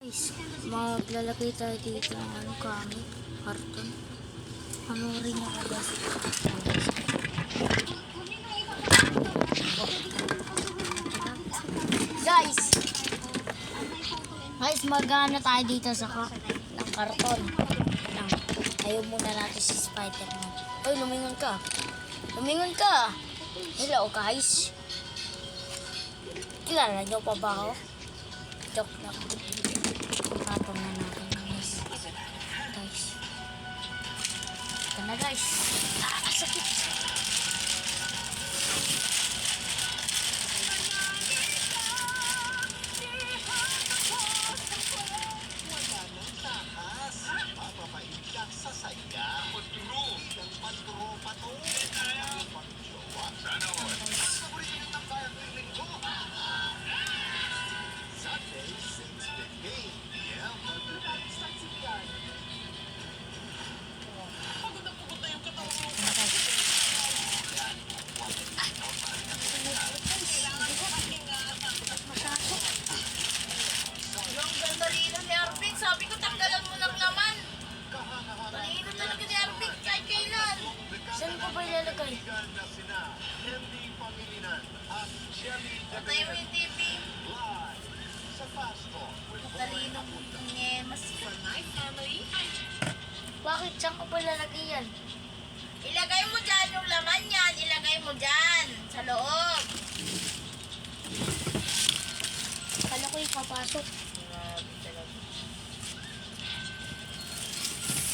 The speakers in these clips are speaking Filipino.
Guys, maglalagay tayo dito ng kami, karton. Rin niya guys. Guys, magana tayo dito sa ng karton. Ayaw muna natin si Spider-Man. Hoy, lumingon ka. Lumingon ka. Hello guys. Kilala niyo pa ba ako? Joke lang. Patong na natin guys. Ito na guys. Sakit. Sabi ko tanggalan mo ng laman. Talino talaga ni Arvin kahit kailan. Saan ko ba ilalagay? Patay mo yung TV. Talino mo mas for my family. Bakit? Saan ko ba ilalagay yan? Ilagay mo dyan yung laman yan. Ilagay mo dyan sa loob. Kala ko ipapasok.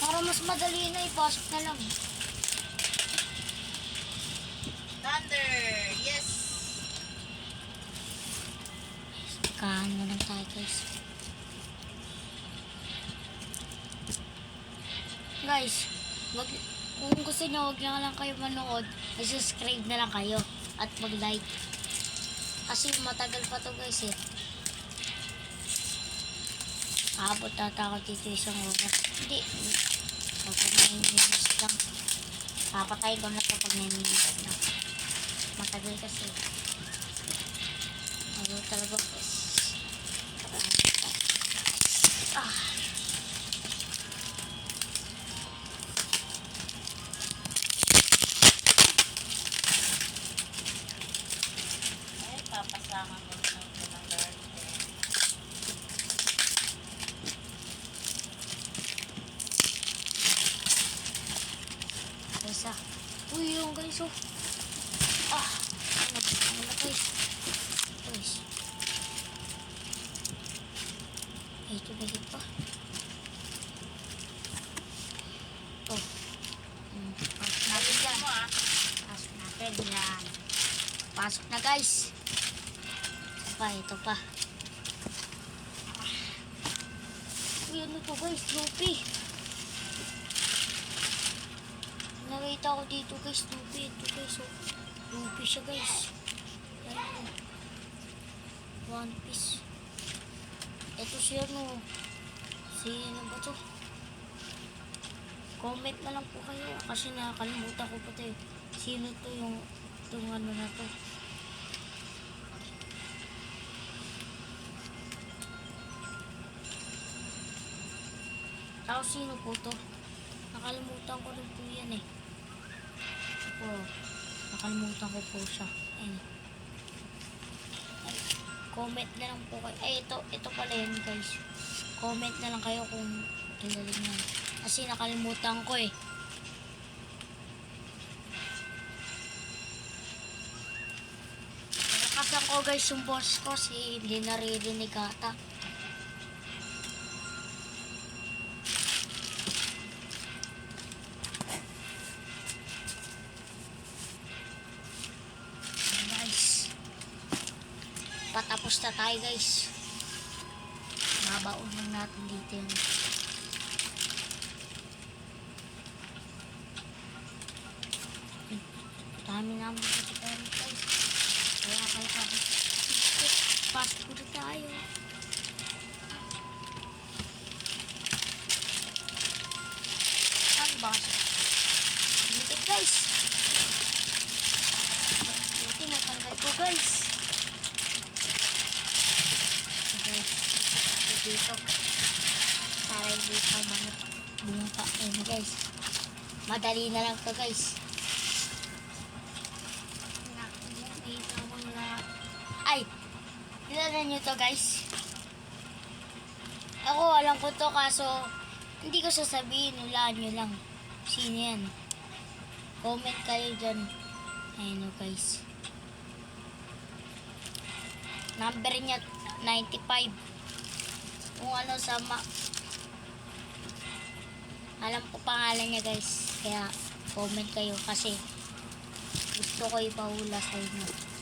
Para mas madali na, ipasok na lang. Thunder. Yes. Kahan na lang tayo guys. Guys, kung gusto nyo, huwag na lang kayo manood. Subscribe na lang kayo. At mag-like. Kasi matagal pa to guys eh. Abot nata ako dito isang oras. Hindi. Kapag 9 minutes lang. Papatay ko na ito pag 9 minutes lang. Matagal kasi. Ayaw talaga guys. Ay, papasakan mo ng garden. Guys uy yung guys oh. Ano na guys. Guys. Ay, ito balik pa. Oh. Pasok natin dyan. Pasok natin yan. Pasok na guys. Ito pa. Uy, ano to guys? Snoopy. Nakita ko dito guys, Snoopy. Ito guys, oh. Snoopy siya guys. Ayan. One Piece. Ito siya, no. Ano ba to? Comment na lang po kayo. Kasi nakakalimutan ko pa to eh. Sino to yung ano na to. Tapos sino po to? Nakalimutan ko rin po yan eh. Nakalimutan ko po siya. Ay, comment na lang po kayo. Ay, ito pala yun guys. Comment na lang kayo kung kilalig na. Kasi nakalimutan ko eh. Nakasan ko guys yung boss ko si hindi naririnig ata. Patapos na tayo guys. Mabaon lang natin dito yun. Dami naman kasi tayo guys. Kaya kayo kapit. Pasok ko na tayo. Ang basa. Dito guys. Dito natanggal ko guys. Dito to. Para hindi pa bumapa. Ayun guys. Madali na lang to guys. Ay! Kilala nyo to guys. Ako alam ko to kaso hindi ko sasabihin. Hulaan nyo lang. Sino yan? Comment kayo dyan. Ayun o guys. Number niya 95. Kung ano alam ko pangalan niya guys. Kaya comment kayo kasi gusto ko ipahula sa inyo.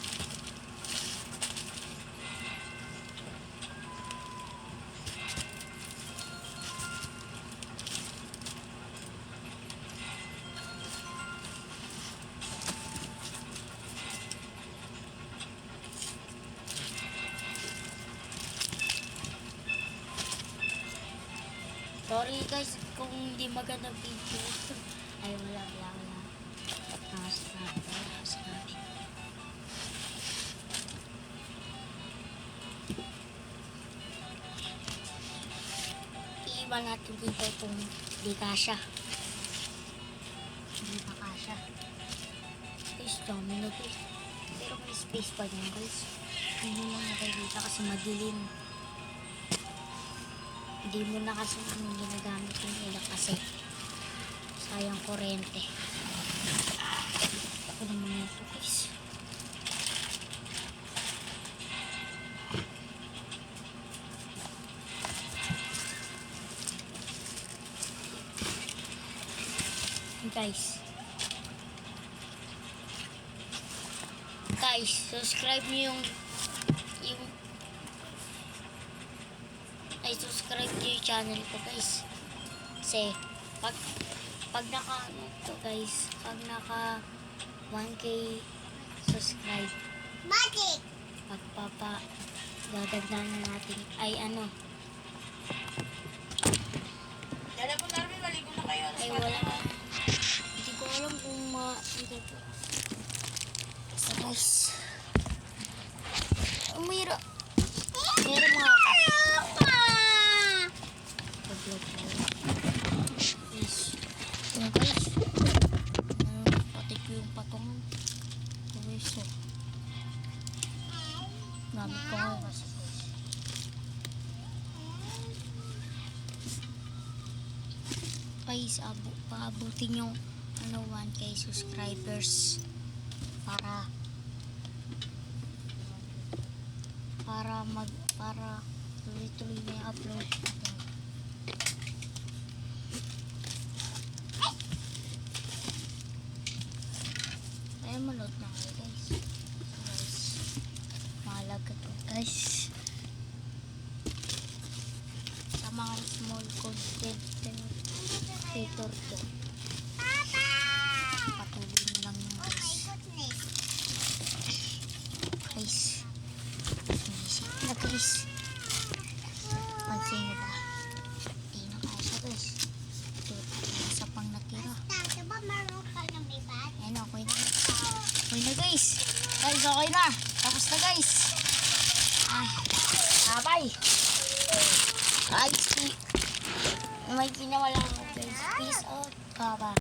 Sorry guys kung hindi maganda video. Ay wala. Sabi. Iiwan natin dito kung di kasya. Hindi pa kasya. Guys, dami na guys. Pero may space pa dyan guys. Hindi mo nakikita kasi madilim. Hindi mo na kasi ginagamit yung ilaw kasi sayang kuryente. Ako naman ito guys. Guys, subscribe niyo subscribe niyo yung channel ko guys. Kasi pag naka 1K subscribe, dadagdagan natin ay Dala po namin, maligo na kayo. ay wala. Hindi ko alam kung ito po. So guys, meron mga guys, pati ko yung patungan. Guys, so gamit ko nga kasi guys, paabutin yung 1K subscribers para tuloy-tuloy na yung upload. Ay, manood na kayo guys. Mahalaga to guys. Sa mga small content creator to. Patuloy mo lang yung guys. Guys. Isip na guys. Pansin nyo ba? Hindi na kaya siya guys. Ito, isa pang natira. Ayun, okay na. Okay na guys. Guys, okay na. Tapos na guys. Sabay. Ay, may ginawa lang ako guys. Peace out. Bye-bye.